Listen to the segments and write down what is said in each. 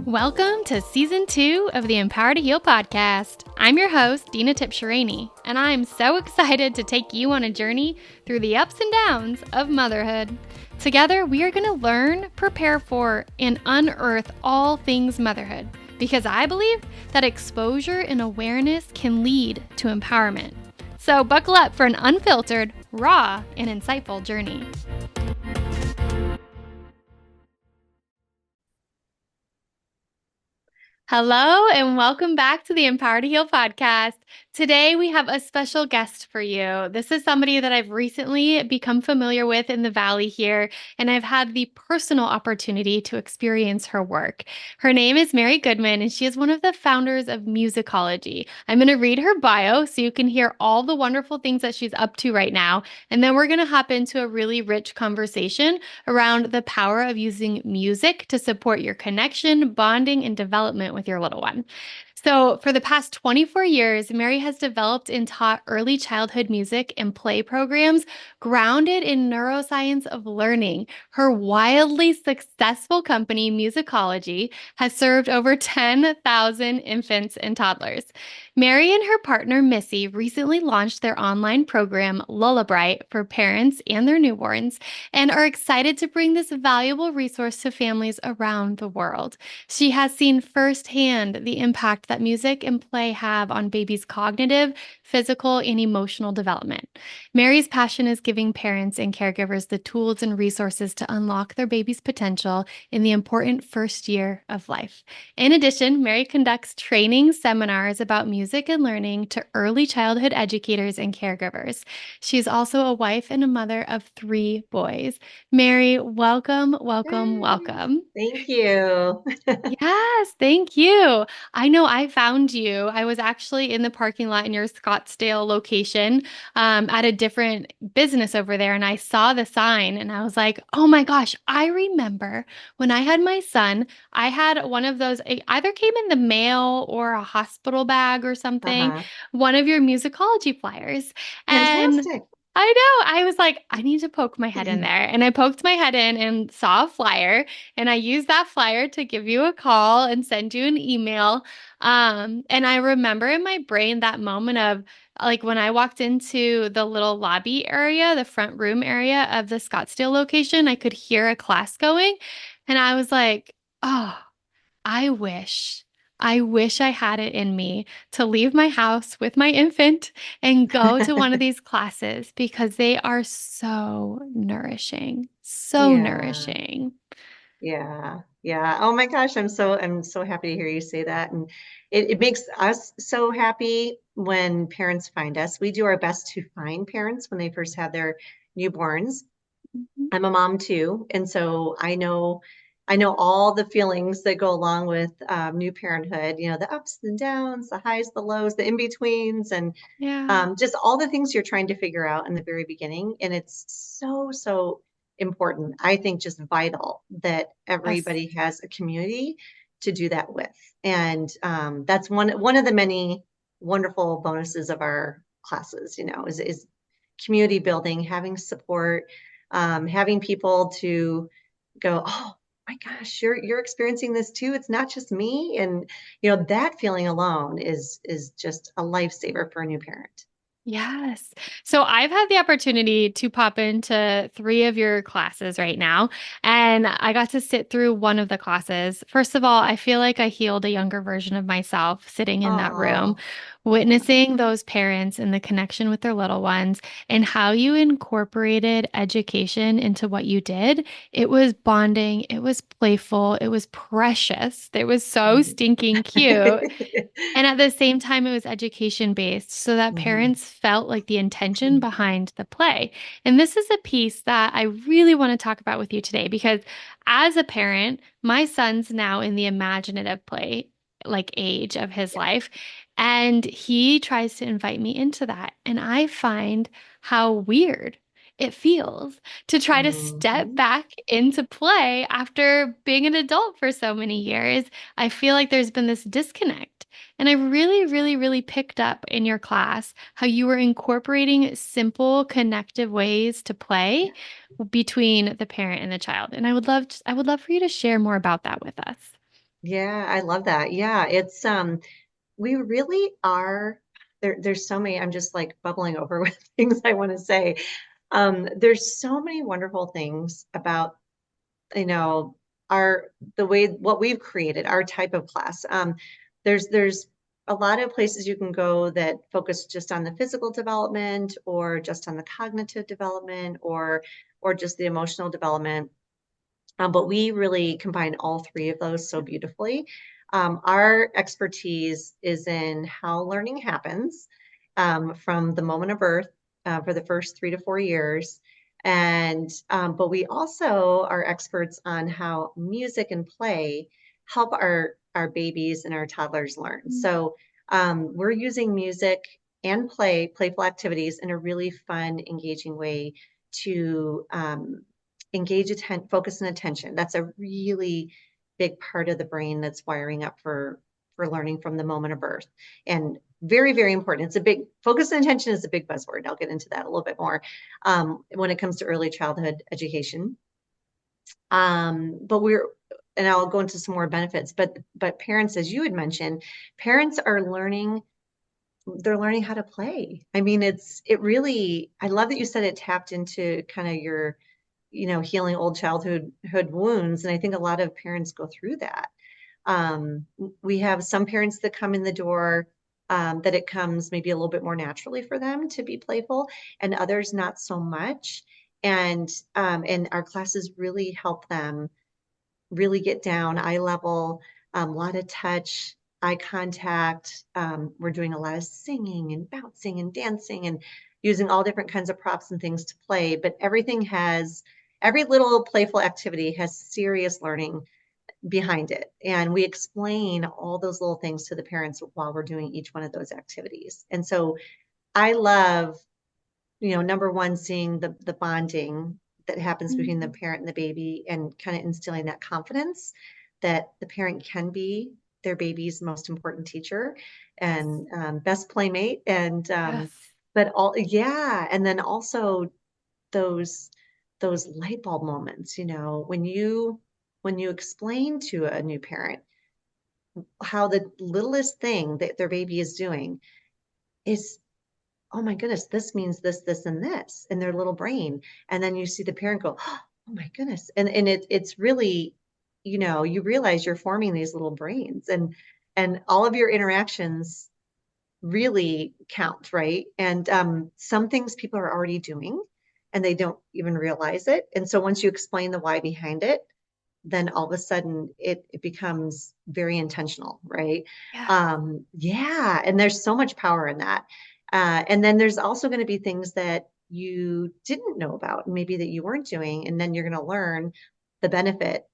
Welcome to Season 2 of the Empower to Heal podcast. I'm your host, Dina Tipsherini, and I'm so excited to take you on a journey through the ups and downs of motherhood. Together, we are going to learn, prepare for, and unearth all things motherhood, because I believe that exposure and awareness can lead to empowerment. So buckle up for an unfiltered, raw, and insightful journey. Hello, and welcome back to the Empower to Heal podcast. Today, we have a special guest for you. This is somebody that I've recently become familiar with in the Valley here, and I've had the personal opportunity to experience her work. Her name is Mary Goodman, and she is one of the founders of Musicology. I'm going to read her bio so you can hear all the wonderful things that she's up to right now, and then we're going to hop into a really rich conversation around the power of using music to support your connection, bonding, and development with your little one. So, for the past 24 years, Mary has developed and taught early childhood music and play programs grounded in neuroscience of learning. Her wildly successful company, Musicology, has served over 10,000 infants and toddlers. Mary and her partner, Missy, recently launched their online program, Lullabright, for parents and their newborns, and are excited to bring this valuable resource to families around the world. She has seen firsthand the impact that music and play have on babies' cognitive, physical, and emotional development. Mary's passion is giving parents and caregivers the tools and resources to unlock their baby's potential in the important first year of life. In addition, Mary conducts training seminars about music and learning to early childhood educators and caregivers. She's also a wife and a mother of 3 boys. Mary, welcome, welcome, Yay. welcome. Thank you. Yes, thank you. I know I found you. I was actually in the parking lot in your Scottsdale location at a different business over there, and I saw the sign and I was like, oh my gosh, I remember when I had my son, I had one of those, it either came in the mail or a hospital bag or something, Uh-huh. one of your musicology flyers. And Fantastic. I know. I was like, I need to poke my head in there. And I poked my head in and saw a flyer. And I used that flyer to give you a call and send you an email. And I remember in my brain that moment of like when I walked into the little lobby area, the front room area of the Scottsdale location, I could hear a class going. And I was like, oh, I wish. I wish I had it in me to leave my house with my infant and go to one of these classes because they are so nourishing. So Yeah. nourishing. Yeah. Yeah. Oh my gosh, I'm so happy to hear you say that. And it makes us so happy when parents find us. We do our best to find parents when they first have their newborns. Mhm. I'm a mom too, and so I know all the feelings that go along with new parenthood, the ups and downs, the highs, the lows, the in-betweens, and Yeah. just all the things you're trying to figure out in the very beginning. And it's so important. I think just vital that Yes. everybody has a community to do that with. And that's one of the many wonderful bonuses of our classes, is community building, having support, having people to go, oh my gosh, you're experiencing this too. It's not just me. And that feeling alone is just a lifesaver for a new parent. Yes. So I've had the opportunity to pop into 3 of your classes right now, and I got to sit through one of the classes. First of all, I feel like I healed a younger version of myself sitting in that room, Oh, yeah. witnessing those parents and the connection with their little ones and how you incorporated education into what you did. It was bonding, it was playful, it was precious. It was so Mhm. stinking cute. And at the same time, it was education based so that Mhm. parents felt like the intention behind the play. And this is a piece that I really want to talk about with you today because as a parent, my son's now in the imaginative play like age of his Yeah. life and he tries to invite me into that and I find how weird it feels to try to step Mhm. back into play after being an adult for so many years. I feel like there's been this disconnect. And I really, really, really picked up in your class how you were incorporating simple, connective ways to Yeah. play between the parent and the child. And I would love for you to share more about that with us. Yeah, I love that. Yeah, it's we really are there's so many, I'm just like bubbling over with things I want to say. There's so many wonderful things about, you know, our the way what we've created, our type of class. There's a lot of places you can go that focus just on the physical development or just on the cognitive development or just the emotional development. But we really combine all three of those so beautifully. Our expertise is in how learning happens from the moment of birth for the first 3 to 4 years. And but we also are experts on how music and play help our babies and our toddlers learn. So we're using music and playful activities in a really fun, engaging way to engage focus and attention. That's a really big part of the brain that's wiring up for learning from the moment of birth. And very, very important. It's a big focus and attention is a big buzzword. I'll get into that a little bit more when it comes to early childhood education. But we're and I'll go into some more benefits, but parents, as you had mentioned, parents are learning they're learning how to play. I mean, it really, I love that you said it tapped into kind of your, healing old childhood wounds. And I think a lot of parents go through that. We have some parents that come in the door that it comes maybe a little bit more naturally for them to be playful, and others not so much. And our classes really help them really get down eye level, a lot of touch, eye contact. We're doing a lot of singing and bouncing and dancing and using all different kinds of props and things to play. But every little playful activity has serious learning behind it. And we explain all those little things to the parents while we're doing each one of those activities. And so I love, number one, seeing the bonding that happens between the Mhm. parent and the baby and kind of instilling that confidence that the parent can be their baby's most important teacher and best playmate. And Yes. but all yeah, and then also those those light bulb moments, when you explain to a new parent how the littlest thing that their baby is doing is, oh my goodness, this means this, this, and this in their little brain. And then you see the parent go, oh my goodness. And it's really, you realize you're forming these little brains and all of your interactions really count, right? And some things people are already doing and they don't even realize it. And so once you explain the why behind it, then all of a sudden it becomes very intentional, right? Yeah. Yeah, and there's so much power in that. And then there's also going to be things that you didn't know about, maybe that you weren't doing, and then you're going to learn the benefit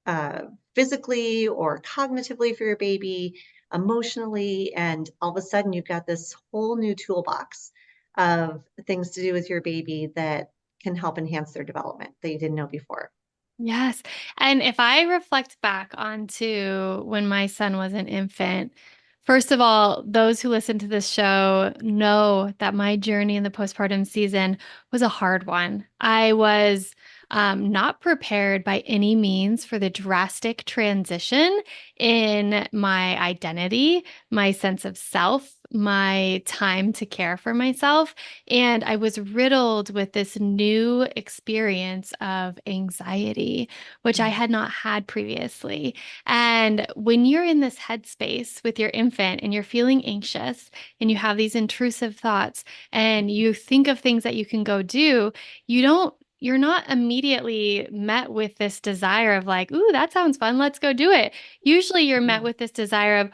uh, physically or cognitively for your baby, emotionally, and all of a sudden you've got this whole new toolbox of things to do with your baby that can help enhance their development that you didn't know before. Yes. And if I reflect back onto when my son was an infant, first of all, those who listen to this show know that my journey in the postpartum season was a hard one. I was not prepared by any means for the drastic transition in my identity, my sense of self, my time to care for myself. And I was riddled with this new experience of anxiety, which I had not had previously. And when you're in this headspace with your infant and you're feeling anxious and you have these intrusive thoughts and you think of things that you can go do, you're not immediately met with this desire of like, ooh, that sounds fun. Let's go do it. Usually you're met with this desire of,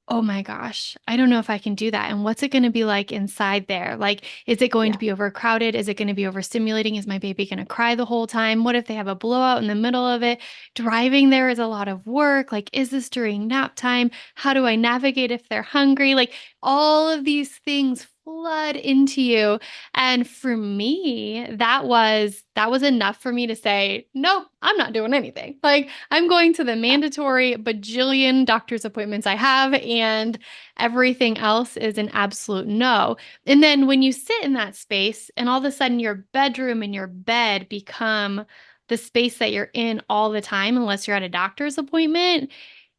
oh my gosh, I don't know if I can do that. And what's it going to be like inside there? Like, is it going to Yeah. be overcrowded? Is it going to be overstimulating? Is my baby going to cry the whole time? What if they have a blowout in the middle of it? Driving there is a lot of work. Like, is this during nap time? How do I navigate if they're hungry? Like, all of these things flood into you. And for me, that was enough for me to say, nope, I'm not doing anything. Like, I'm going to the mandatory bajillion doctor's appointments I have, and everything else is an absolute no. And then when you sit in that space, and all of a sudden your bedroom and your bed become the space that you're in all the time, unless you're at a doctor's appointment,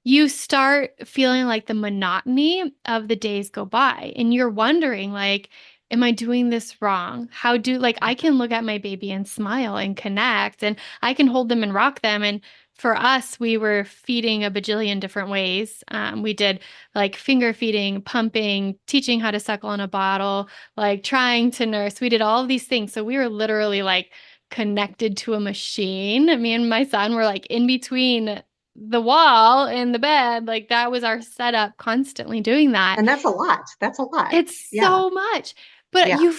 you start feeling like the monotony of the days go by and you're wondering like, am I doing this wrong? How do like I can look at my baby and smile and connect and I can hold them and rock them. And for us, we were feeding a bajillion different ways. We did like finger feeding, pumping, teaching how to suckle in a bottle, like trying to nurse. We did all of these things. So we were literally like connected to a machine. Me and my son were like in between the wall and the bed. Like that was our setup, constantly doing that. And that's a lot. That's a lot. It's Yeah. so much. But Yeah. you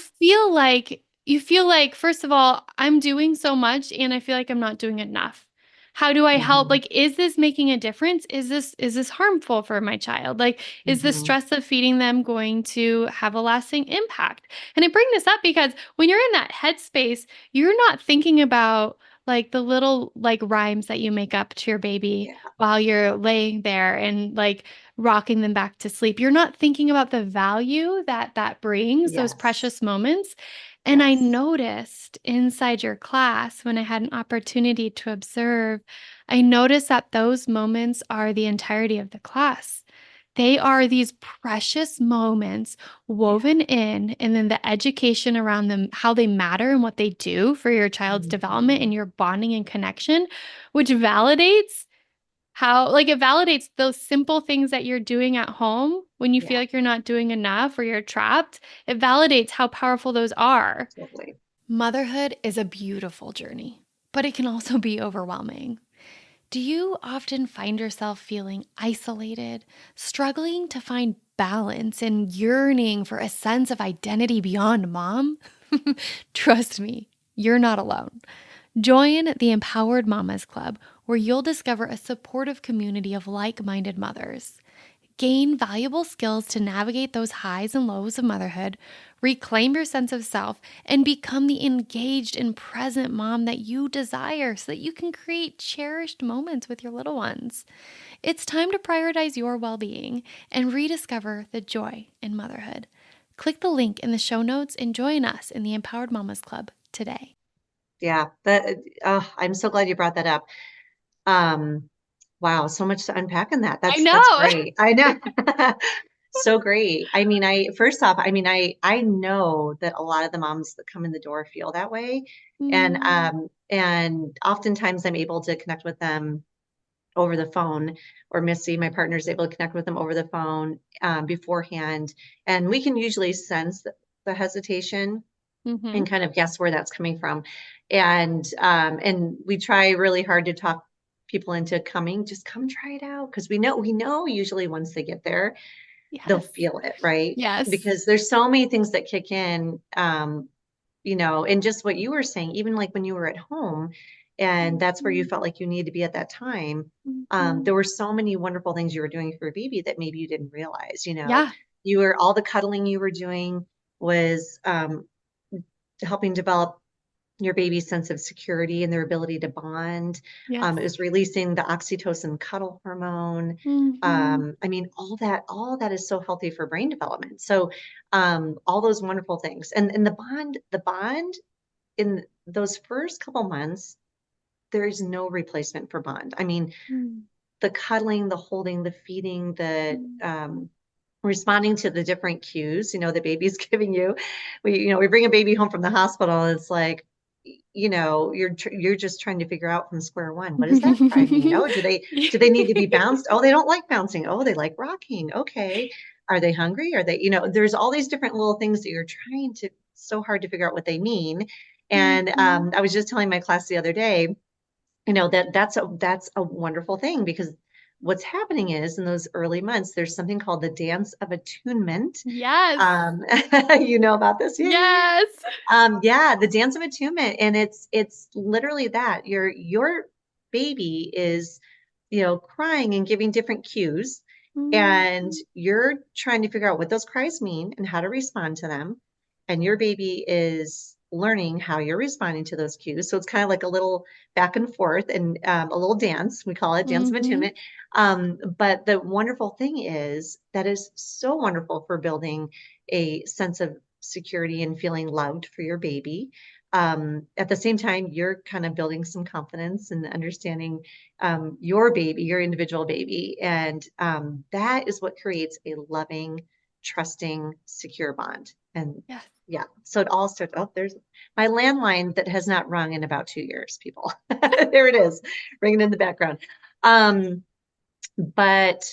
feel like first of all, I'm doing so much and I feel like I'm not doing enough. How do I help? Hmm. Like, is this making a difference? Is this harmful for my child? Like, is the Hmm. stress of feeding them going to have a lasting impact? And I bring this up because when you're in that headspace, you're not thinking about like the little like rhymes that you make up to your baby Yeah. while you're laying there and like rocking them back to sleep. You're not thinking about the value that that brings, those Yes. precious moments. And I Yes. noticed inside your class when I had an opportunity to observe, I noticed that those moments are the entirety of the class. They are these precious moments Yeah. woven in, and then the education around them, how they matter and what they do for your child's development Hmm. and your bonding and connection, which validates how, like, it validates those simple things that you're doing at home when you feel Yeah. like you're not doing enough or you're trapped. It validates how powerful those are. Totally. Motherhood is a beautiful journey, but it can also be overwhelming. Do you often find yourself feeling isolated, struggling to find balance, and yearning for a sense of identity beyond mom? Trust me, you're not alone. Join the Empowered Mamas Club, where you'll discover a supportive community of like minded mothers. Gain valuable skills to navigate those highs and lows of motherhood, reclaim your sense of self, and become the engaged and present mom that you desire so that you can create cherished moments with your little ones. It's time to prioritize your well being and rediscover the joy in motherhood. Click the link in the show notes and join us in the Empowered Mamas Club today. Yeah. I'm so glad you brought that up. Um, wow, so much to unpack in that. I That's know. great. I know. So great. I mean, first off, I mean, I know that a lot of the moms that come in the door feel that way. Mm, And oftentimes I'm able to connect with them over the phone, or Missy, my partner, is able to connect with them over the phone beforehand. And we can usually sense the hesitation mm-hmm. and kind of guess where that's coming from. And we try really hard to talk people into coming, just come try it out. Because we know usually once they get there, they'll Yes. feel it, right? Yes. Because there's so many things that kick in, and just what you were saying, even like when you were at home, and that's where you Mhm. felt like you need to be at that time. Mhm. There were so many wonderful things you were doing for your baby that maybe you didn't realize. Yeah. All the cuddling you were doing was helping develop your baby's sense of security and their ability to bond. Yes. It was releasing the oxytocin cuddle hormone. Mhm. I mean, all that is so healthy for brain development. So, all those wonderful things, and the bond in those first couple months, there is no replacement for bond. I mean, Mm. the cuddling, the holding, the feeding, the Mm. responding to the different cues, the baby's giving you. We bring a baby home from the hospital, and it's like, you're just trying to figure out from square one, what does that cry mean? Oh, do they need to be bounced? Oh, they don't like bouncing. Oh, they like rocking. Okay. Are they hungry? Are they, there's all these different little things that you're trying to so hard to figure out what they mean. And Mhm. I was just telling my class the other day, that's a wonderful thing, because what's happening is in those early months, there's something called the dance of attunement. Yes. Um, you know about this? Yay. Yes. Yeah, the dance of attunement, and it's literally that your baby is, crying and giving different cues, and Mhm. you're trying to figure out what those cries mean and how to respond to them, and your baby is learning how you're responding to those cues. So it's kind of like a little back and forth, and a little dance. We call it dance of Mhm. attunement. But the wonderful thing is that is so wonderful for building a sense of security and feeling loved for your baby. At the same time, you're kind of building some confidence and understanding your baby, your individual baby. And that is what creates a loving, trusting, secure bond. And Yes. yeah, so it all starts. Oh, there's my landline that has not rung in about 2 years, people. There it is, ringing in the background. But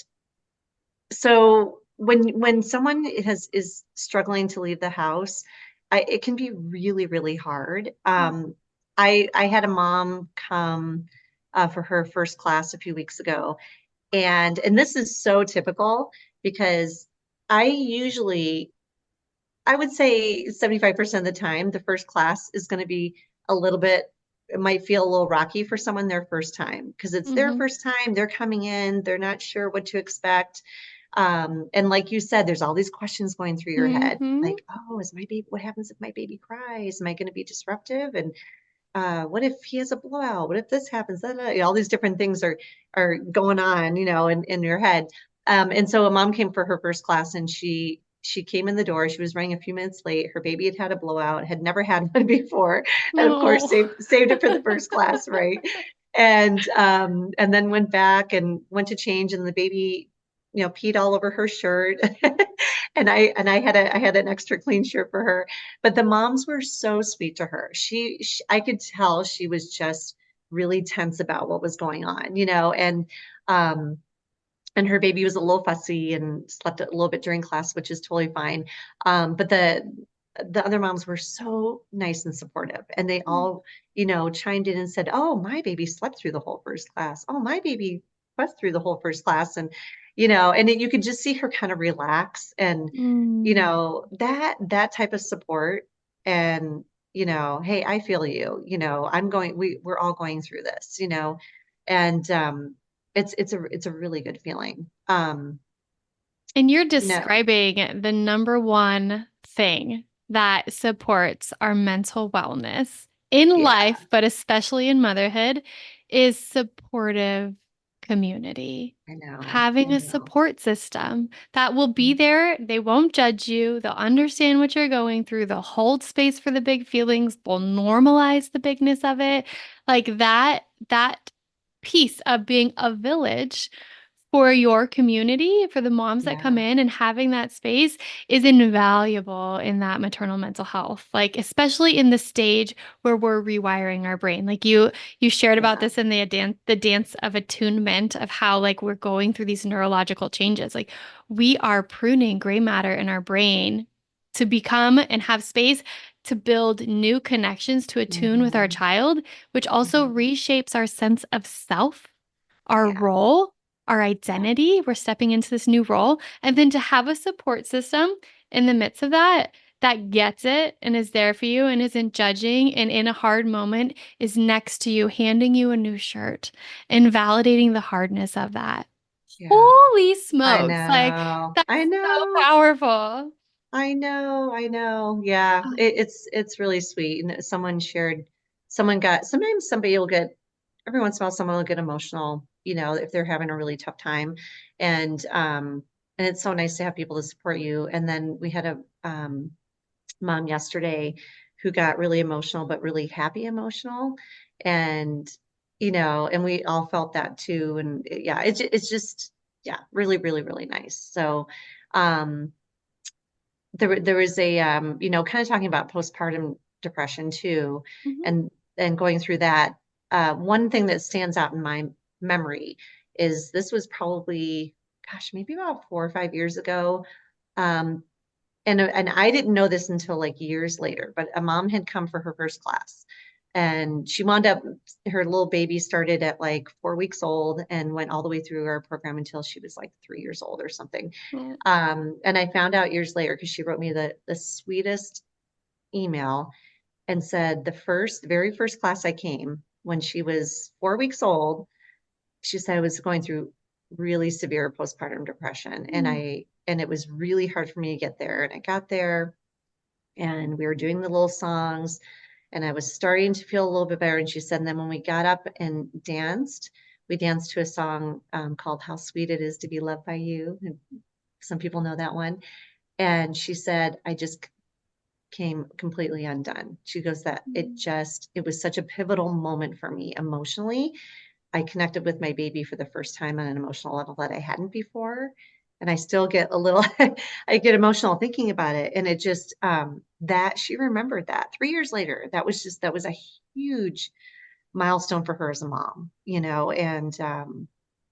so when someone is struggling to leave the house, it can be really, really hard. I had a mom come for her first class a few weeks ago, and this is so typical because I usually I would say 75% of the time, the first class is going to be a little bit, it might feel a little rocky for someone their first time because it's their Mm-hmm. first time. They're coming in, they're not sure what to expect. And like you said, there's all these questions going through your head. Mm-hmm. Like, oh, is my baby, what happens if my baby cries? Am I going to be disruptive? And what if he has a blowout? What if this happens? All these different things are going on, in your head. And so a mom came for her first class, and she came in the door. She was running a few minutes late. Her baby had had a blowout, had never had one before, and of course Oh. saved it for the first class, right? And then went back and went to change, and the baby, peed all over her shirt. And I had an extra clean shirt for her, but the moms were so sweet to her. I could tell she was just really tense about what was going on, um, and her baby was a little fussy and slept a little bit during class, which is totally fine. But the other moms were so nice and supportive, and they all, chimed in and said, "Oh, my baby slept through the whole first class. Oh, my baby slept through the whole first class," and you could just see her kind of relax, and Mm. that type of support, and hey, I feel you. We're all going through this, and it's a really good feeling. And you're You know, describing the number one thing that supports our mental wellness in yeah, life, but especially in motherhood, is supportive community. I know, Having I a know. support system that will be there. They won't judge you. They'll understand what you're going through. They'll hold space for the big feelings. They'll normalize the bigness of it. Like that piece of being a village for your community, for the moms that come Yeah, in and having that space is invaluable in that maternal mental health. Like especially in the stage where we're rewiring our brain. Like you shared about yeah, this in the dance of attunement of how like we're going through these neurological changes. Like we are pruning gray matter in our brain to become and have space to build new connections to attune with our hmm child, which also hmm reshapes our sense of self, our yeah, role, our yeah, identity. We're stepping into this new role. And then to have a support system in the midst of that that gets it and is there for you and isn't judging and in a hard moment is next to you, handing you a new shirt and validating the hardness of that. yeah. Holy I smokes. Like, know, that's I so know. powerful. I know, I know. Yeah, it's really sweet. And sometimes somebody will get, every once in a while, someone will get emotional, if they're having a really tough time. And it's so nice to have people to support you. And then we had a mom yesterday who got really emotional, but really happy emotional. And, and we all felt that too. And yeah, it's just, yeah, really, really, really nice. So, um, there was a kind of talking about postpartum depression too, Mhm. and going through that. One thing that stands out in my memory is this was probably, gosh, maybe about 4 or 5 years ago. um, and I didn't know this until like years later, but a mom had come for her first class, and she wound up, her little baby started at like 4 weeks old and went all the way through our program until she was like 3 years old or something. Oh. And I found out years later because she wrote me the sweetest email and said very first class I came when she was 4 weeks old, she said I was going through really severe postpartum depression, and it was really hard for me to get there. And I got there, and we were doing the little songs, and I was starting to feel a little bit better. And she said, and then when we got up and danced, we danced to a song called "How Sweet It Is to Be Loved by You." And some people know that one. And she said, I just came completely undone. She goes that Mm. it was such a pivotal moment for me emotionally. I connected with my baby for the first time on an emotional level that I hadn't before. And I still get a little, I get emotional thinking about it. And it just, that she remembered that 3 years later, that was a huge milestone for her as a mom, and yeah,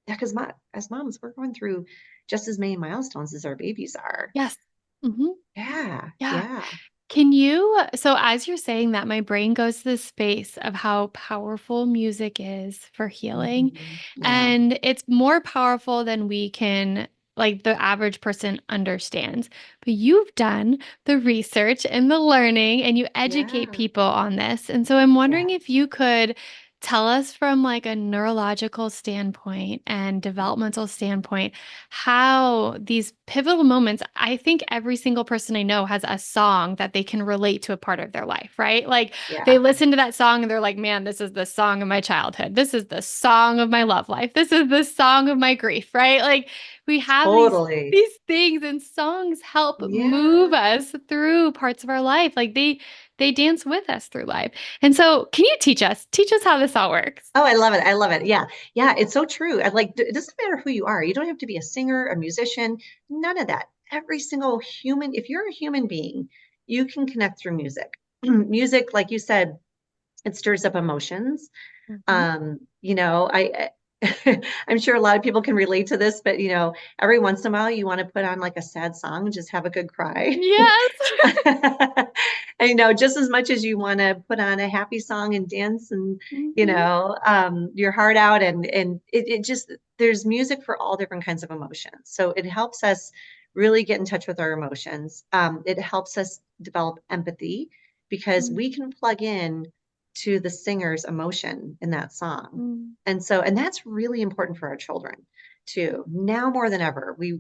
because as moms, we're going through just as many milestones as our babies are. Yes. Mhm. Yeah, Yeah. yeah. Can you so as you're saying that, my brain goes to this space of how powerful music is for healing, Yeah, and it's more powerful than we can like, the average person understands. But you've done the research and the learning, and you educate yeah, people on this, and so I'm yeah. wondering if you could tell us from, like, a neurological standpoint and developmental standpoint how these pivotal moments. I think every single person I know has a song that they can relate to a part of their life, right? Like they Yeah, listen to that song and they're like, man, this is the song of my childhood. This is the song of my love life. This is the song of my grief, right? Like we have totally. these things, and songs help move Yeah. us through parts of our life. Like they dance with us through life. And so can you teach us how this all works? Oh, I love it. I love it. Yeah. Yeah, it's so true. I like it doesn't matter who you are. You don't have to be a singer, a musician, none of that. Every single human, if you're a human being, you can connect through music. Music, like you said, it stirs up emotions. Mhm. I'm sure a lot of people can relate to this, but every once in a while you want to put on like a sad song and just have a good cry. Yes. And just as much as you want to put on a happy song and dance and Mhm. your heart out, and it just there's music for all different kinds of emotions. So it helps us really get in touch with our emotions. It helps us develop empathy because we Mm. can plug in to the singer's emotion in that song. Mm. And that's really important for our children too. Now more than ever, we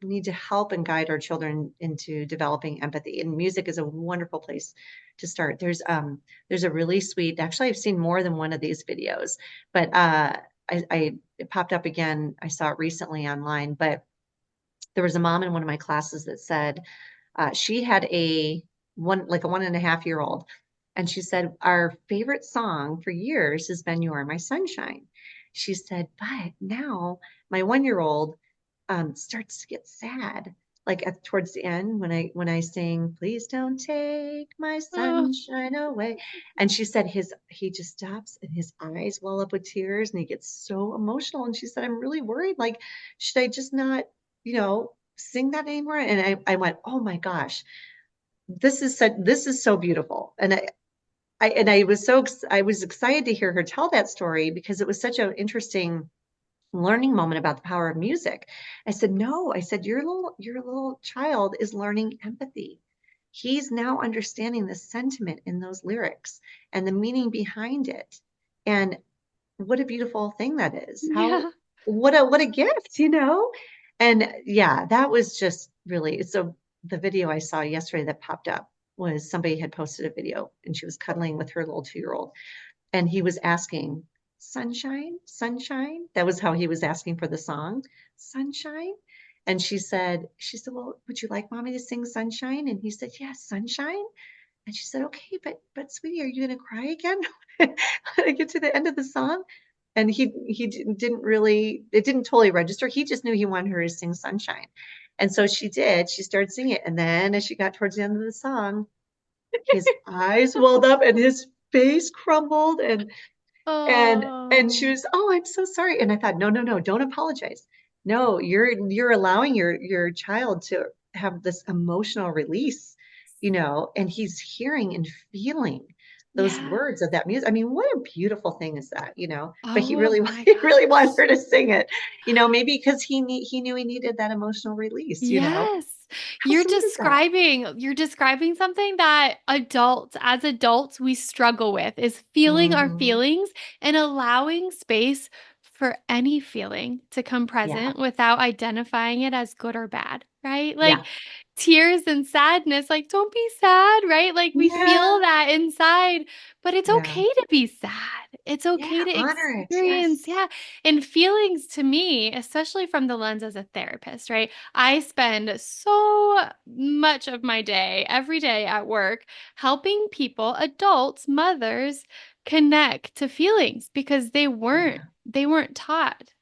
need to help and guide our children into developing empathy. And music is a wonderful place to start. There's a really sweet, actually I've seen more than one of these videos, but it popped up again. I saw it recently online, but there was a mom in one of my classes that said, she had a 1.5 year old. And she said, our favorite song for years has been You Are My Sunshine. She said, but now my 1 year old starts to get sad. Like towards the end when I sing, please don't take my Oh, sunshine away. And she said he just stops and his eyes well up with tears and he gets so emotional. And she said, I'm really worried. Like, should I just not, sing that anymore? And I went, oh my gosh, this is so beautiful. And I was I was excited to hear her tell that story because it was such an interesting learning moment about the power of music. I said, no, I said, your little child is learning empathy. He's now understanding the sentiment in those lyrics and the meaning behind it. And what a beautiful thing that is. yeah. What a gift, And yeah, that was just really so the video I saw yesterday that popped up was somebody had posted a video and she was cuddling with her little 2 year old and he was asking, Sunshine, sunshine. That was how he was asking for the song, Sunshine. And she said, well, would you like mommy to sing Sunshine? And he said, yes, Sunshine. And she said, okay, but sweetie, are you going to cry again when I get to the end of the song? And he didn't really, it didn't totally register. He just knew he wanted her to sing Sunshine. And so she did. She started singing it. And then as she got towards the end of the song, his eyes welled up and his face crumbled and she Oh, was, oh, I'm so sorry. And I thought, no, no, no, don't apologize. No, you're allowing your child to have this emotional release, and he's hearing and feeling those yeah. words of that music. I mean, what a beautiful thing is that, But he Oh really my he really wanted gosh. her to sing it, maybe because he knew he needed that emotional release, Yes. How sweet is that? You're describing something that as adults, we struggle with is feeling our Hmm. feelings and allowing space for any feeling to come Yeah, present without identifying it as good or bad, right? Like yeah, tears and sadness, like don't be sad, right? Like we yeah, feel that inside, but it's yeah. okay to be sad. It's okay Yeah, to honor it. experience, Yes. yeah. And feelings to me, especially from the lens as a therapist, right? I spend so much of my day, every day at work, helping people, adults, mothers, connect to feelings because Yeah. they weren't taught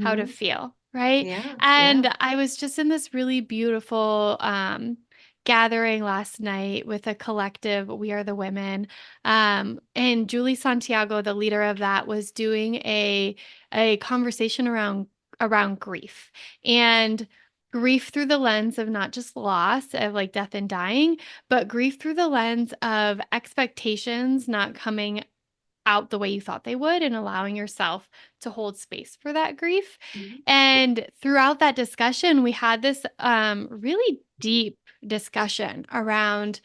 how to Hmm. feel, right? Yeah. Yeah. And I was just in this really beautiful gathering last night with a collective, We Are the Women. And Julie Santiago, the leader of that, was doing a conversation around grief and grief through the lens of not just loss of like death and dying, but grief through the lens of expectations not coming out the way you thought they would and allowing yourself to hold space for that grief. Mhm. And throughout that discussion, we had this really deep discussion around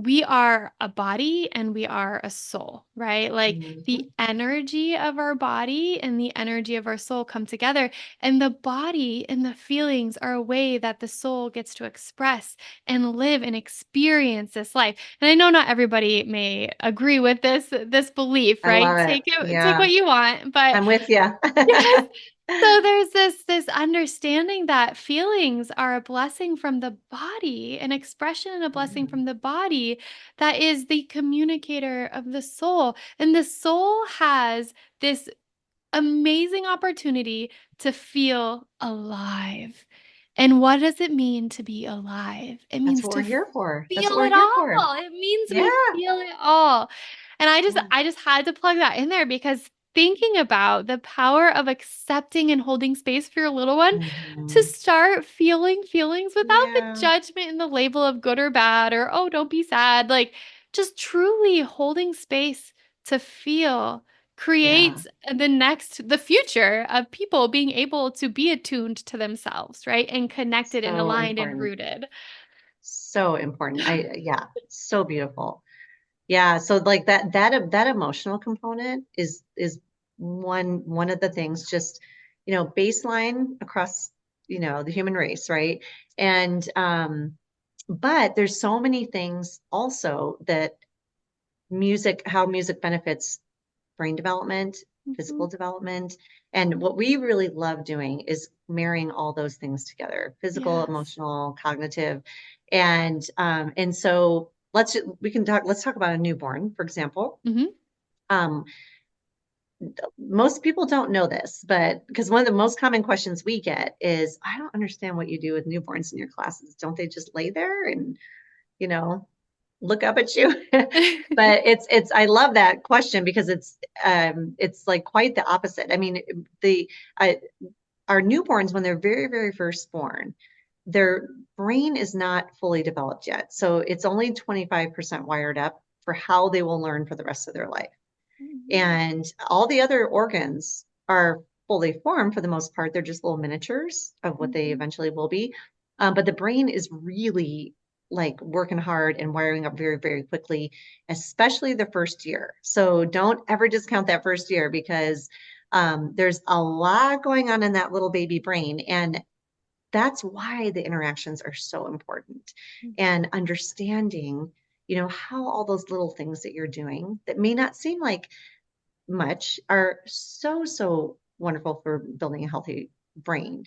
we are a body and we are a soul, right? Like the Mhm. energy of our body and the energy of our soul come together. And the body and the feelings are a way that the soul gets to express and live and experience this life. And I know not everybody may agree with this belief, I right? love it. Take Yeah. what you want, but I'm with you. yes. So there's this understanding that feelings are a blessing from the body, an expression and a blessing from the body that is the communicator of the soul. And the soul has this amazing opportunity to feel alive. And what does it mean to be alive? It That's means what to we're here for. That's what feel we're it here for. all. It means Yeah. we feel it all. And Yeah. I just had to plug that in there because thinking about the power of accepting and holding space for your little one to Mhm. start feeling feelings without the Yeah. judgment and the label of good or bad or oh, don't be sad. Like just truly holding space to feel Yeah. creates the future of people being able to be attuned to themselves, right? And connected and So aligned and important. rooted. So important. Yeah, so beautiful. Yeah, so like that emotional component is one of the things just, baseline across, the human race, right? And but there's so many things also that how music benefits brain development, Mhm. physical development. And what we really love doing is marrying all those things together, physical, Yes. emotional, cognitive. And so let's talk about a newborn, for example. Mhm. Um, most people don't know this, but because one of the most common questions we get is, I don't understand what you do with newborns in your classes. Don't they just lay there and, you know, look up at you? But it's I love that question because it's like quite the opposite. I mean, the I, our newborns, when they're very, very first born, their brain is not fully developed yet. So it's only 25% wired up for how they will learn for the rest of their life. Mhm. And all the other organs are fully formed for the most part. They're just little miniatures of what they Mhm. eventually will be. But the brain is really like working hard and wiring up very, very quickly, especially the first year. So don't ever discount that first year because there's a lot going on in that little baby brain. And that's why the interactions are so important and understanding, how all those little things that you're doing that may not seem like much are so, so wonderful for building a healthy brain.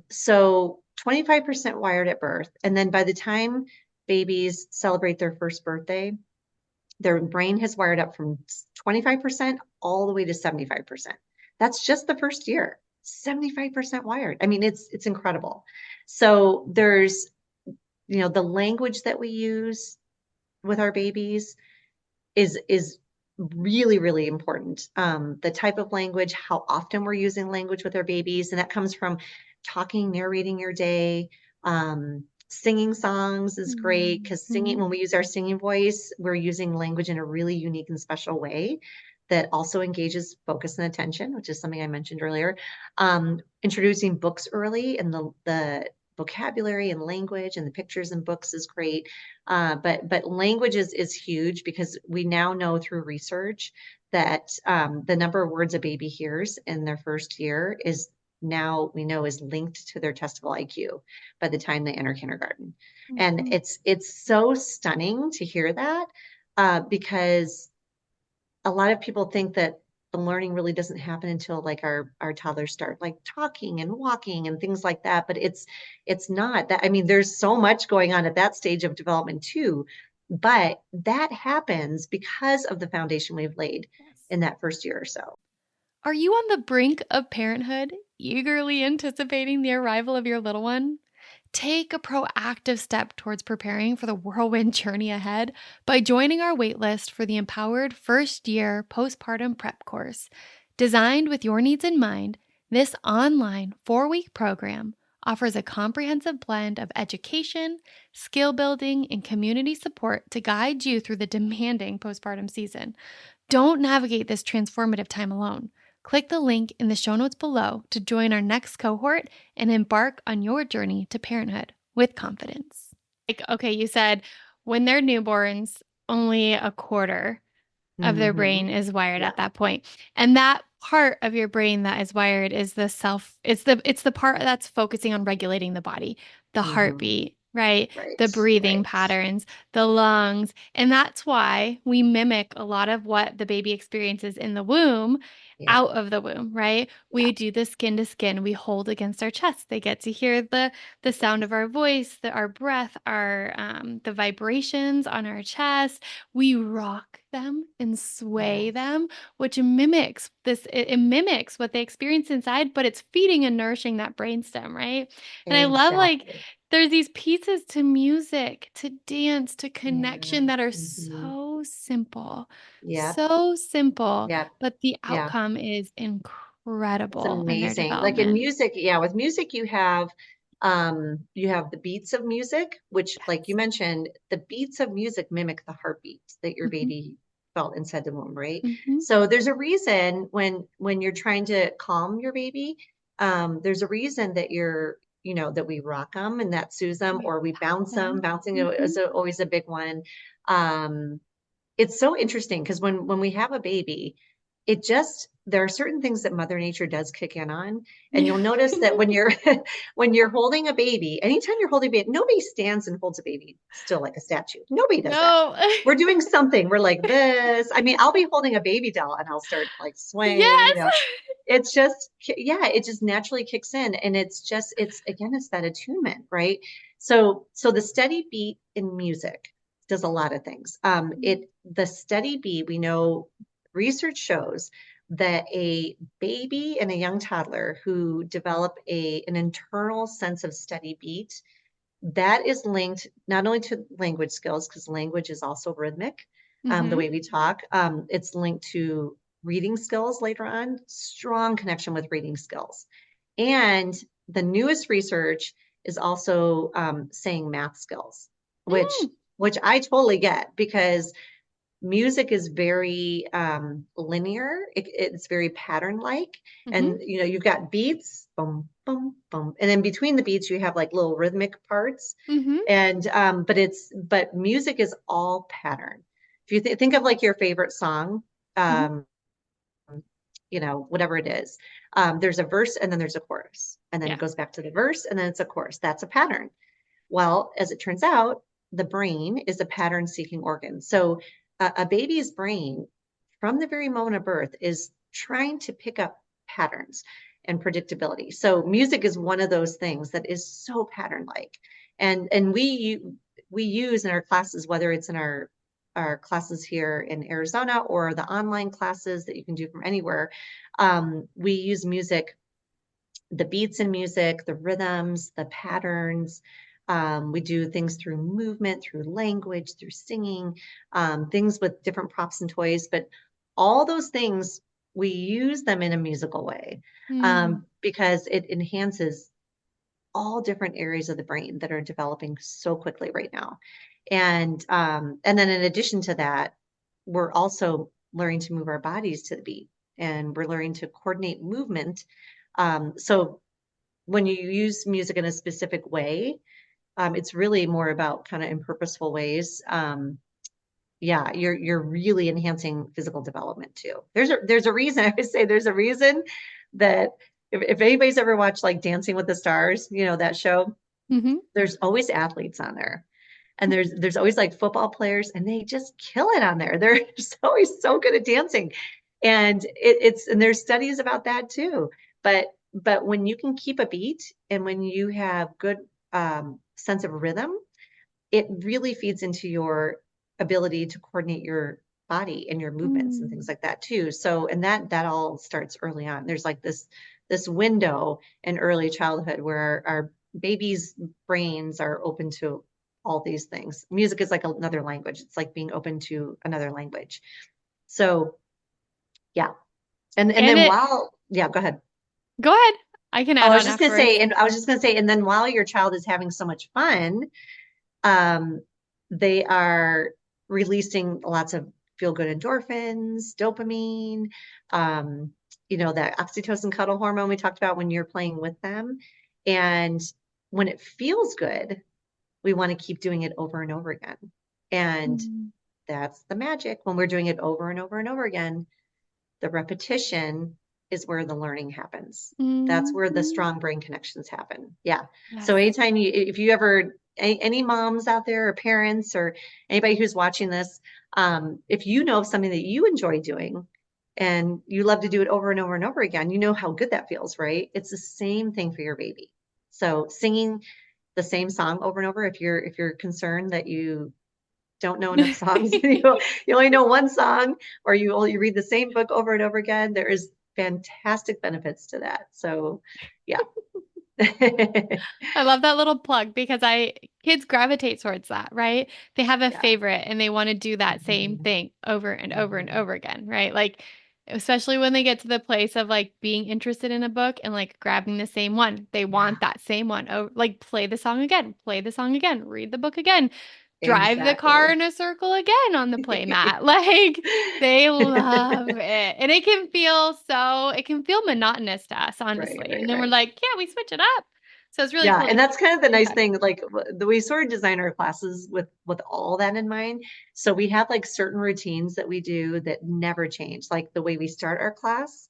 So 25% wired at birth. And then by the time babies celebrate their first birthday, their brain has wired up from 25% all the way to 75%. That's just the first year. 75% wired. I mean, it's incredible. So there's, the language that we use with our babies is really, really important. The type of language, how often we're using language with our babies, and that comes from talking, narrating your day. Singing songs is great because Mhm. when we use our singing voice, we're using language in a really unique and special way that also engages focus and attention, which is something I mentioned earlier. Introducing books early and the vocabulary and language and the pictures and books is great. But language is huge because we now know through research that the number of words a baby hears in their first year is now we know is linked to their testable IQ by the time they enter kindergarten. And Mhm. it's so stunning to hear that because a lot of people think that the learning really doesn't happen until like our toddlers start like talking and walking and things like that. But it's not that. I mean, there's so much going on at that stage of development too. But that happens because of the foundation we've laid Yes. in that first year or so. Are you on the brink of parenthood, eagerly anticipating the arrival of your little one? Take a proactive step towards preparing for the whirlwind journey ahead by joining our waitlist for the Empowered First Year Postpartum Prep course. Designed with your needs in mind, this online 4-week program offers a comprehensive blend of education, skill building, and community support to guide you through the demanding postpartum season. Don't navigate this transformative time alone. Click the link in the show notes below to join our next cohort and embark on your journey to parenthood with confidence. Like, okay, you said when they're newborns, only a quarter of their Hmm. brain is wired Yeah. at that point. And that part of your brain that is wired is it's the part that's focusing on regulating the body, the Hmm. heartbeat, right? Right. The breathing Right. patterns, the lungs. And that's why we mimic a lot of what the baby experiences in the womb Yeah. out of the womb, right? Yeah. We do the skin to skin. We hold against our chest. They get to hear the sound of our voice, our breath, our the vibrations on our chest. We rock them and sway Yes. them, which mimics it mimics what they experience inside, but it's feeding and nourishing that brainstem, right? And I love like Exactly. there's these pieces to music, to dance, to Yeah. connection that are Hmm. Yep. so simple, Yep. but the Yeah. outcome is It's incredible in their amazing. Like in development. music, yeah, with music you have the beats of music, which like you Yes. mentioned, the beats of music mimic the heartbeat that your Hmm. baby felt inside the womb, right? Hmm. So there's a reason when you're trying to calm your baby, there's a reason that that we rock them and that soothes them, We or we pat bounce them. them. Bouncing Hmm. is always a big one. Um, it's so interesting because when we have a baby, there are certain things that Mother Nature does kick in on. And Yeah. you'll notice that when you're when you're holding a baby, anytime you're holding a baby, nobody stands and holds a baby still like a statue. Nobody does that. No. We're doing something. We're like this. I mean, I'll be holding a baby doll and I'll start like swaying, Yes. it's just, yeah, it just naturally kicks in. And it's again, it's that attunement, right? So the steady beat in music does a lot of things. The steady beat, we know research shows that a baby and a young toddler who develop an internal sense of steady beat, that is linked not only to language skills, because language is also rhythmic, the Hmm. way we talk. It's linked to reading skills later on, strong connection with reading skills. And the newest research is also saying math skills, which Mm. which I totally get because music is very linear. It's very pattern like. Mhm. And you've got beats, boom, boom, boom. And in between the beats, you have like little rhythmic parts. Mhm. And but music is all pattern. If you think of like your favorite song, Mhm. um, whatever it is, there's a verse and then there's a chorus. And then it Yeah. goes back to the verse and then it's a chorus. That's a pattern. Well, as it turns out, the brain is a pattern seeking organ. So a baby's brain, from the very moment of birth, is trying to pick up patterns and predictability. So music is one of those things that is so pattern like. And we use in our classes, whether it's in our classes here in Arizona or the online classes that you can do from anywhere, we use music, the beats in music, the rhythms, the patterns. We do things through movement, through language, through singing, things with different props and toys. But all those things, we use them in a musical way Mm. because it enhances all different areas of the brain that are developing so quickly right now. And then in addition to that, we're also learning to move our bodies to the beat, and we're learning to coordinate movement. So when you use music in a specific way, it's really more about kind of in purposeful ways. Yeah, you're really enhancing physical development too. There's a reason I would say there's a reason that if anybody's ever watched like Dancing with the Stars, that show, Mhm. there's always athletes on there. And there's always like football players and they just kill it on there. They're just always so good at dancing. And and there's studies about that too. But when you can keep a beat and when you have good sense of rhythm, it really feeds into your ability to coordinate your body and your movements and things Mm. like that too. So, and that all starts early on. There's like this window in early childhood where our babies' brains are open to all these things. Music is like another language. It's like being open to another language. So, yeah. And And then it, while, yeah, go ahead. go ahead. I can Oh, add on afterwards. I was just gonna say, and then while your child is having so much fun, um, they are releasing lots of feel good endorphins, dopamine, um, that oxytocin cuddle hormone we talked about when you're playing with them. And when it feels good, we want to keep doing it over and over again. And Mm. that's the magic. When we're doing it over and over and over again, the repetition is where the learning happens. That's where the Mhm. strong brain connections happen. Yeah. So Yes. anytime if you ever, any moms out there or parents or anybody who's watching this, if you know of something that you enjoy doing and you love to do it over and over and over again, you know how good that feels, right? It's the same thing for your baby. So singing the same song over and over, if you're concerned that you don't know enough songs. You only know one song, or you only read the same book over and over again. There is fantastic benefits to that. So, yeah. I love that little plug because I kids gravitate towards that, right? They have a Yeah. favorite and they want to do that same Mhm. thing over and over and Mhm. over again, right? Like especially when they get to the place of like being interested in a book and like grabbing the same one. They want Yeah, that same one. Oh, like play the song again, play the song again, read the book again, drive the car exactly. in a circle again on the play mat. Like they love it. And it can feel monotonous to us, Right, honestly. right, And then we're right. like, yeah, we switch it up. So it's really Yeah, cool to and hear. that's kind of the nice Okay. thing, like the we sort of design our classes with all that in mind. So we have like certain routines that we do that never change, like the way we start our class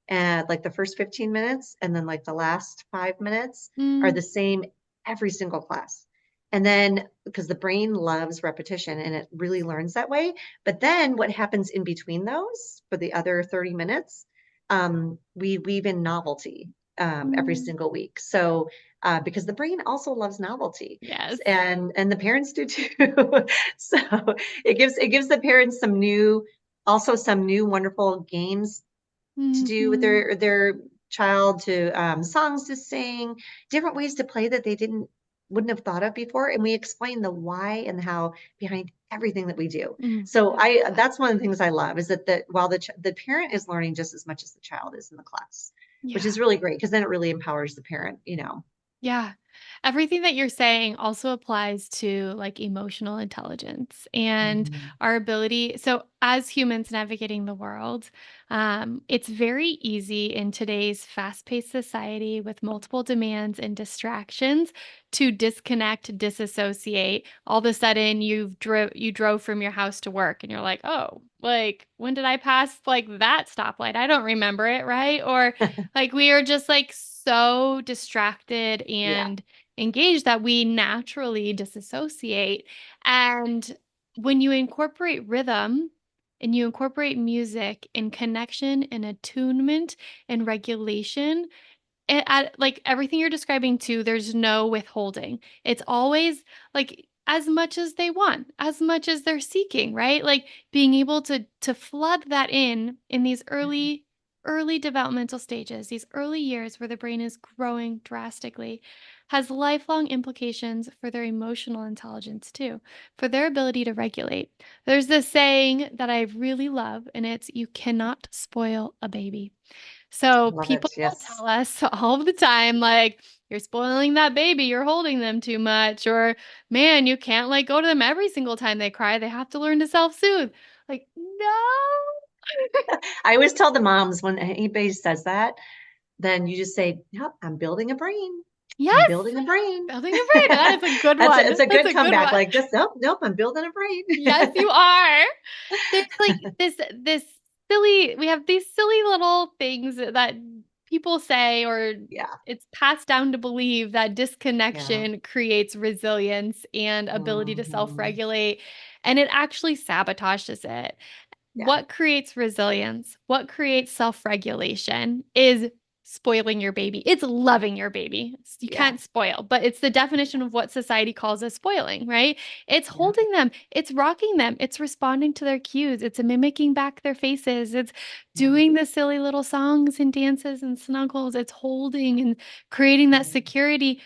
and like the first 15 minutes and then like the last 5 minutes are Mm, the same every single class. And then because the brain loves repetition and it really learns that way. But then what happens in between those for the other 30 minutes, we weave in novelty every mm, single week. So because the brain also loves novelty yes. and the parents do too. So it gives the parents some new wonderful games to do with Hmm. their child, to songs to sing, different ways to play that they wouldn't have thought of before, and we explain the why and how behind everything that we do. Mm, So I love I that. that's one of the things I love is that while the parent is learning just as much as the child is in the class, which Yeah. is really great because then it really empowers the parent. Yeah. Everything that you're saying also applies to like emotional intelligence and Mhm. our ability. So, as humans navigating the world, it's very easy in today's fast paced society with multiple demands and distractions to disconnect, disassociate. All of a sudden, you drove from your house to work and you're like, oh, like when did I pass like that stoplight? I don't remember it, right? Or like we are just like so distracted Yeah. and engaged that we naturally disassociate. And when you incorporate rhythm and you incorporate music and connection and attunement and regulation, like everything you're describing too, there's no withholding. It's always like as much as they want, as much as they're seeking, right? Like being able to flood that in these early developmental stages, these early years where the brain is growing drastically, has lifelong implications for their emotional intelligence too, for their ability to regulate. There's this saying that I really love, and it's you cannot spoil a baby. I So love people it. will Yes. tell us all the time, like, you're spoiling that baby, you're holding them too much, or man, you can't like go to them every single time they cry. They have to learn to self-soothe. Like, no. I always tell the moms when anybody says that, then you just say, "Yep, I'm building a brain. I'm Yes, building a brain." building a brain. That is a good It's one. a That's good a good comeback. one. Like this, nope, nope, I'm building a Yes, brain. you are. There's like this silly we have these silly little things that people say, or Yeah. it's passed down to believe that Yeah. disconnection creates resilience and ability to Hmm. self-regulate, and it actually sabotages it. Yeah. What creates resilience, what creates self-regulation is spoiling your baby. It's loving your baby. You Yeah. can't spoil, but it's the definition of what society calls as spoiling, right? It's Yeah. holding them, it's rocking them, it's responding to their cues, it's mimicking back their faces, it's Yeah. doing the silly little songs and dances and snuggles, it's holding and creating that Right. security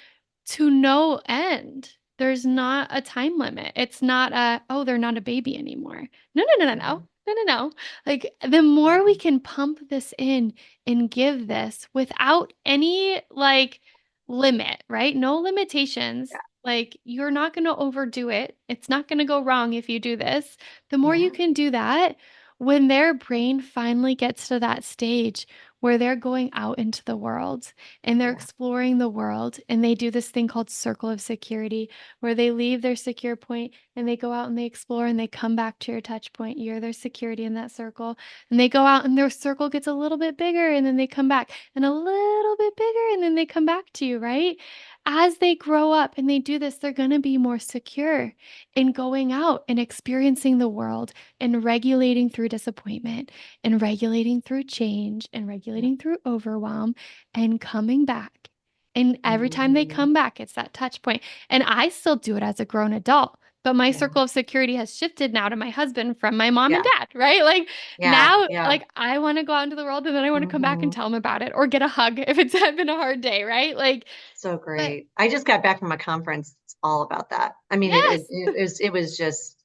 to no end. There's not a time limit. It's not a, oh, they're not a baby anymore. No, no, no, no, Yeah. no. No, no, no. Like the more we can pump this in and give this without any like limit, right? No limitations. Yeah. Like you're not going to overdo it. It's not going to go wrong if you do this. The more you Yeah. can do that, when their brain finally gets to that stage where they're going out into the world and they're Yeah. exploring the world and they do this thing called circle of security, where they leave their secure point and they go out and they explore and they come back to your touch point. You're their security in that circle. And they go out and their circle gets a little bit bigger and then they come back and a little bit bigger and then they come back to you, right? As they grow up and they do this, they're going to be more secure in going out and experiencing the world and regulating through disappointment and regulating through change and Yeah. regulating through overwhelm and coming back. And every time they Hmm. come back, it's that touch point. And I still do it as a grown adult, but my Yeah. circle of security has shifted now to my husband from my mom and Yeah. dad, right? Like Yeah. now, Yeah. like I want to go out into the world and then I want to come back and Hmm. tell him about it or get a hug if it's been a hard day, right? Like, So but great. I just got back from a conference. It's all about that. I mean, yes. it was just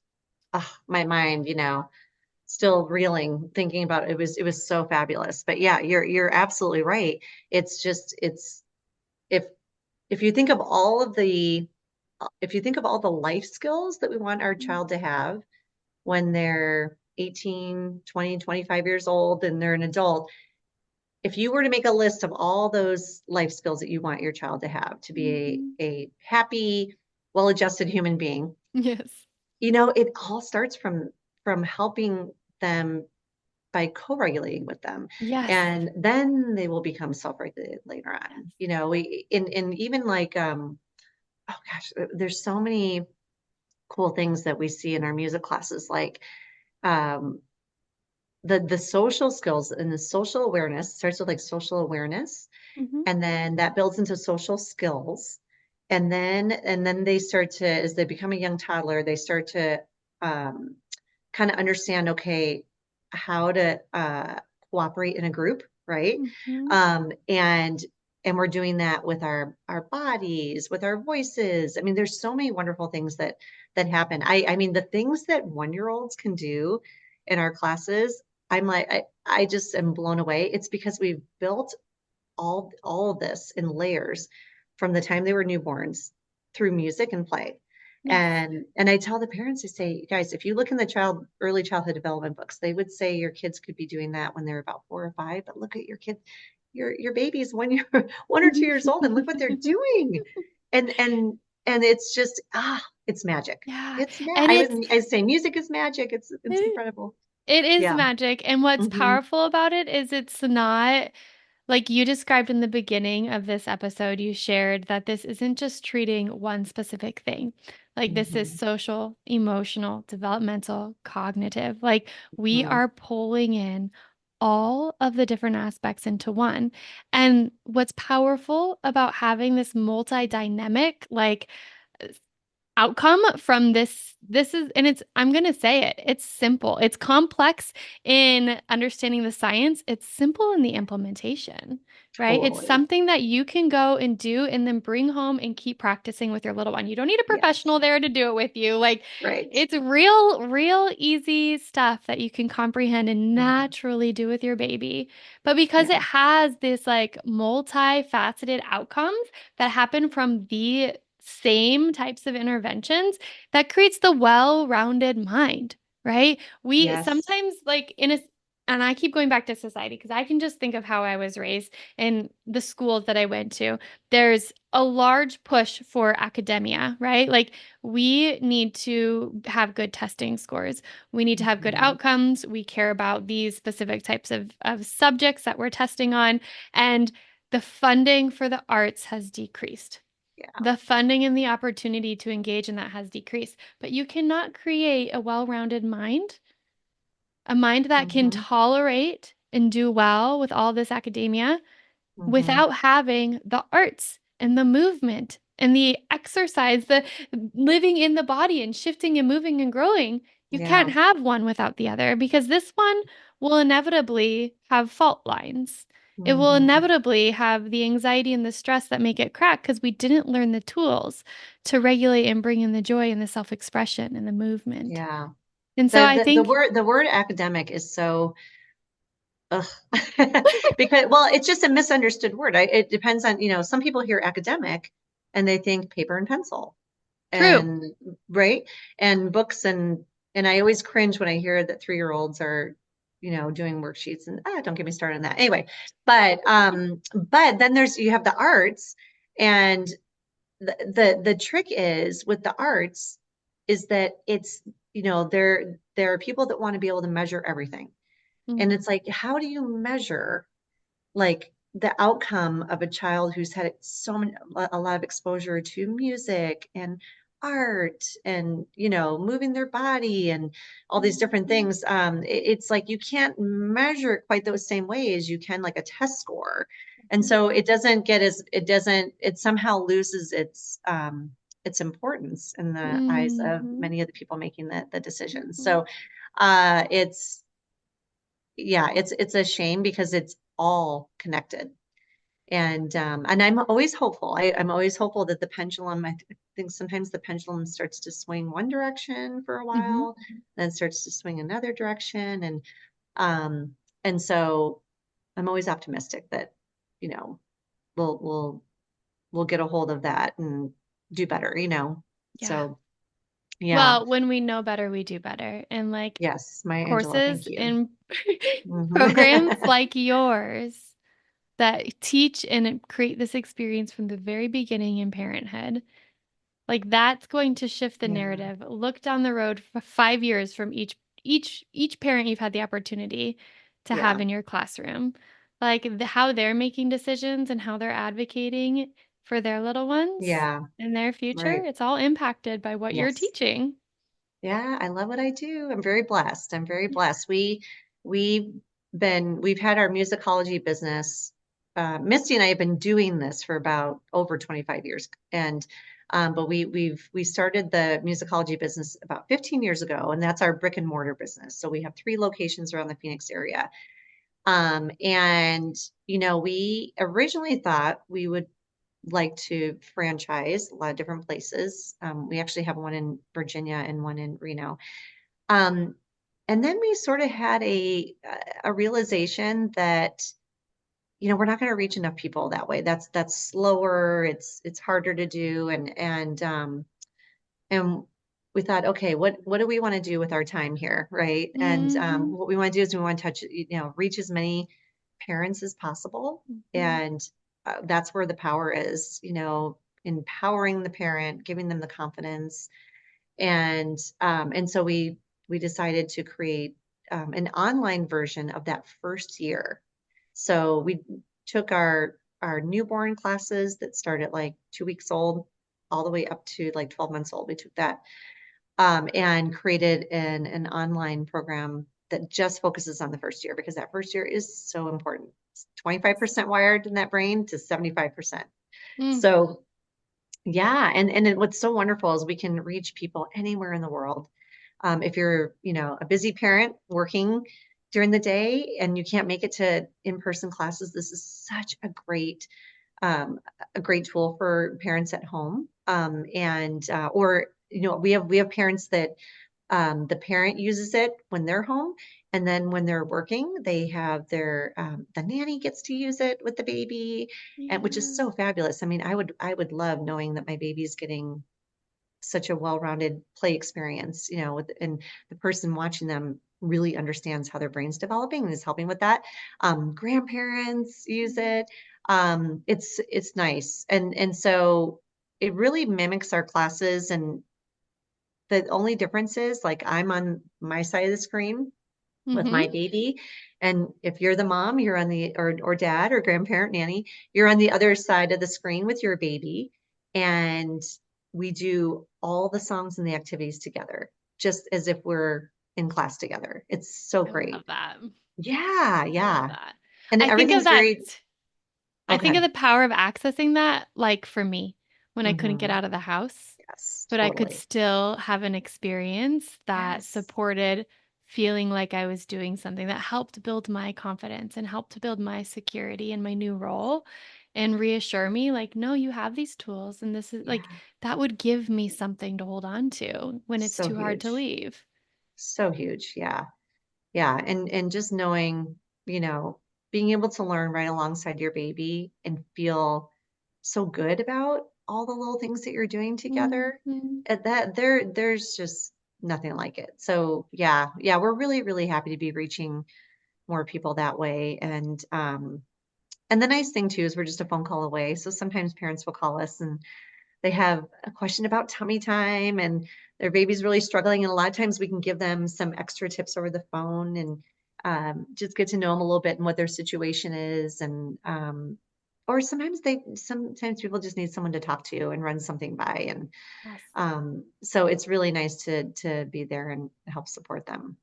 my mind, still reeling thinking about it. It was so fabulous. But yeah, you're absolutely right. It's just it's if if you think of all of the if you think of all the life skills that we want our child to have when they're 18, 20, 25 years old and they're an adult, if you were to make a list of all those life skills that you want your child to have to be Mhm. a happy, well-adjusted human being, Yes. it all starts from helping them by co-regulating with them, Yes. and then they will become self-regulated later on. We in even like oh gosh, there's so many cool things that we see in our music classes, like um the social skills and the social awareness starts with like social awareness, Hmm. and then that builds into social skills, and then they start to, as they become a young toddler, they start to um, kind of understand, okay, how to cooperate in a group, right? Hmm. And we're doing that with our bodies, with our voices. I mean, there's so many wonderful things that happen. I mean, the things that 1 year olds can do in our classes, I'm like, I just am blown away. It's because we've built all of this in layers from the time they were newborns through music and play. Yes. And I tell the parents, I say, guys, if you look in the early childhood development books, they would say your kids could be doing that when they're about 4 or 5. But look at your kid, your baby's 1 year, 1 or 2 years old, and look what they're doing. And it's just it's magic. Yeah. It's And I say music is magic. It's it, incredible. it is Yeah. magic. And what's Hmm. powerful about it is it's not like you described in the beginning of this episode, you shared that this isn't just treating one specific thing. Like this is Hmm. social, emotional, developmental, cognitive. Like we Hmm. are pulling in all of the different aspects into one. And what's powerful about having this multi-dynamic, like outcome from this is, and it's, I'm going to say it, it's simple, it's complex in understanding the science, it's simple in the implementation, right? It's Totally. something that you can go and do and then bring home and keep practicing with your little one. You don't need a Yes. professional there to do it with you. Like Right. it's real easy stuff that you can comprehend and Yeah. naturally do with your baby, but because it Yeah. has this like multifaceted outcomes that happen from the same types of interventions, that creates the well-rounded mind, right? We Yes. sometimes like in a and I keep going back to society because I can just think of how I was raised in the schools that I went to. There's a large push for academia, right? Like we need to have good testing scores. We need to have good Mhm. outcomes. We care about these specific types of subjects that we're testing on. And the funding for the arts has decreased. Yeah. The funding and the opportunity to engage in that has decreased. But you cannot create a mind that can Hmm. tolerate and do well with all this academia Hmm. without having the arts and the movement and the exercise, the living in the body and shifting and moving and growing. You can't Yeah. have one without the other because this one will inevitably have fault lines. It will Hmm. inevitably have the anxiety and the stress that make it crack because we didn't learn the tools to regulate and bring in the joy and the self expression and the movement. Yeah. And so The, I the the think, word the word academic is so ugh. Because well, it's just a misunderstood word. It depends on, some people hear academic and they think paper and pencil true. and right and books and I always cringe when I hear that 3-year-olds are, doing worksheets and don't get me started on that. Anyway, but then you have the arts and the trick is with the arts is that it's, there are people that want to be able to measure everything. And Mm, it's like, how do you measure like the outcome of a child who's had so many a lot of exposure to music and art and moving their body and all these different things. It's like you can't measure it quite those same way as you can like a test score, and so it somehow loses its importance in the eyes of mhm, many of the people making the decisions. mhm. So it's yeah, it's a shame because it's all connected. And I'm always hopeful. I'm always hopeful that the pendulum, I think sometimes the pendulum starts to swing one direction for a Mhm. while, then starts to swing another direction. Um and so I'm always optimistic that, you know, we'll we'll we'll get a hold of that and do better. Yeah. So yeah, Well, when we know better, we do better. And like yes, Maya Angelo, thank courses you. and Mhm. programs like yours that teach and create this experience from the very beginning in parenthood, like that's going to shift the Yeah, narrative. Look down the road for 5 years from each parent you've had the opportunity to have yeah, in your classroom. Like how they're making decisions and how they're advocating for their little ones yeah, in their future, right. it's all impacted by what you're Yes. teaching. Yeah, I love what I do. I'm very blessed. I'm very blessed. We've we've had our musicology business. Misty and I have been doing this for about over 25 years. And but we started the musicology business about 15 years ago, and that's our brick and mortar business. So we have 3 locations around the Phoenix area. And we originally thought we would like to franchise a lot of different places. We actually have one in Virginia and one in Reno. Um, and then we sort of had a realization that, we're not going to reach enough people that way. That's slower. It's harder to do. And we thought, okay, what do we want to do with our time here, right? And Mhm. what we want to do is we want to reach as many parents as possible, Mhm. and that's where the power is, empowering the parent, giving them the confidence, and so we decided to create an online version of that first year. So we took our newborn classes that start at like 2 weeks old all the way up to like 12 months old. We took that and created an online program that just focuses on the first year because that first year is so important. It's 25% wired in that brain to 75%. Mm. So yeah, and what's so wonderful is we can reach people anywhere in the world. If you're, a busy parent working during the day and you can't make it to in-person classes, this is such um, a great tool for parents at home. And or we have parents that the parent uses it when they're home, and then when they're working, they have the nanny gets to use it with the baby, and which is Yeah. so fabulous. I mean, I would love knowing that my baby's getting such a well-rounded play experience, with and the person watching them really understands how their brain's developing and is helping with that. Grandparents use it. It's nice. And so it really mimics our classes. And the only difference is like I'm on my side of the screen with Mm-hmm. my baby. And if you're the mom, you're on the, or dad or grandparent, nanny, you're on the other side of the screen with your baby. And we do all the songs and the activities together, just as if we're in class together. It's so I love great. that. Yeah, I love yeah. that. And I think of everything's that. very, I think of okay. the power of accessing that, like for me, when I couldn't get Hmm. out of the house, Yes, but I could totally. still have an experience that Yes, supported feeling like I was doing something that helped build my confidence and helped to build my security in my new role and reassure me, like, no, you have these tools. And this is like, yeah. that would give me something to hold on to when it's So too hard to huge. leave. So huge. Yeah. Yeah, and just knowing, being able to learn right alongside your baby and feel so good about all the little things that you're doing together, Mhm. that there's just nothing like it. So yeah, yeah, we're really, really happy to be reaching more people that way. And the nice thing too is we're just a phone call away. So sometimes parents will call us and they have a question about tummy time and their baby's really struggling. And a lot of times we can give them some extra tips over the phone and just get to know them a little bit and what their situation is. And, or sometimes people just need someone to talk to and run something by. And Yes. so it's really nice to be there and help support them.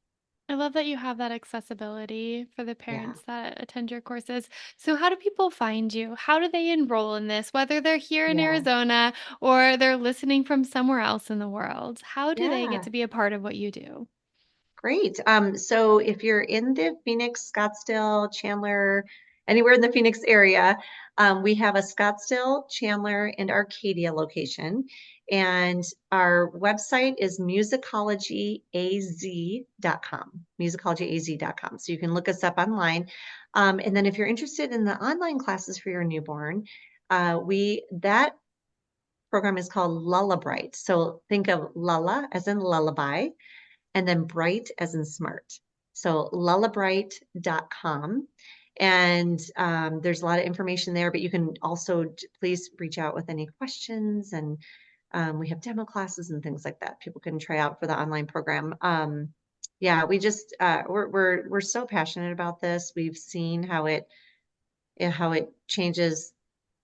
I love that you have that accessibility for the Yeah. parents that attend your courses. So, how do people find you? How do they enroll in this, whether they're here in Yeah. Arizona or they're listening from somewhere else in the world? How do they get Yeah. to be a part of what you do? Great. So if you're in the Phoenix, Scottsdale, Chandler, anywhere in the Phoenix area, we have a Scottsdale, Chandler, and Arcadia location. And our website is musicologyaz.com, musicologyaz.com. So you can look us up online. And then if you're interested in the online classes for your newborn, that program is called Lullabright. So think of Lulla as in lullaby and then bright as in smart. So lullabright.com. And there's a lot of information there, but you can also please reach out with any questions. And we have demo classes and things like that. People can try out for the online program. Yeah, we just we're so passionate about this. We've seen how it changes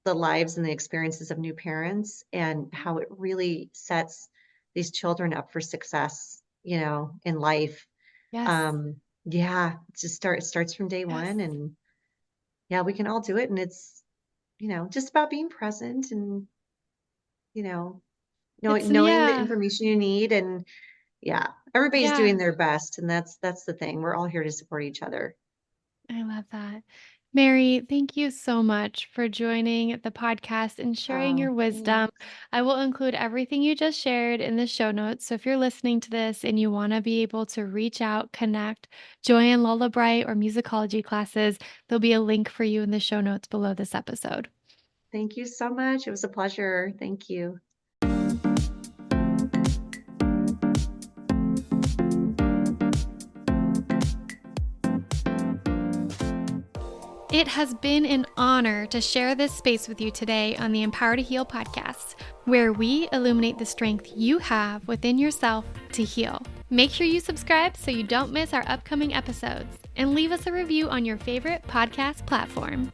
the lives and the experiences of new parents and how it really sets these children up for success, in life. Yes. Um, yeah, it starts from day Yes. one and yeah, we can all do it. And it's, just about being present and, you know, knowing the Yeah. information you need. And yeah, everybody's doing Yeah. their best. And that's the thing. We're all here to support each other. I love that. Mary, thank you so much for joining the podcast and sharing Oh, your wisdom. thanks. I will include everything you just shared in the show notes. So if you're listening to this and you want to be able to reach out, connect, join Lullabright or musicology classes, there'll be a link for you in the show notes below this episode. Thank you so much. It was a pleasure. Thank you. It has been an honor to share this space with you today on the Empower to Heal podcast, where we illuminate the strength you have within yourself to heal. Make sure you subscribe so you don't miss our upcoming episodes and leave us a review on your favorite podcast platform.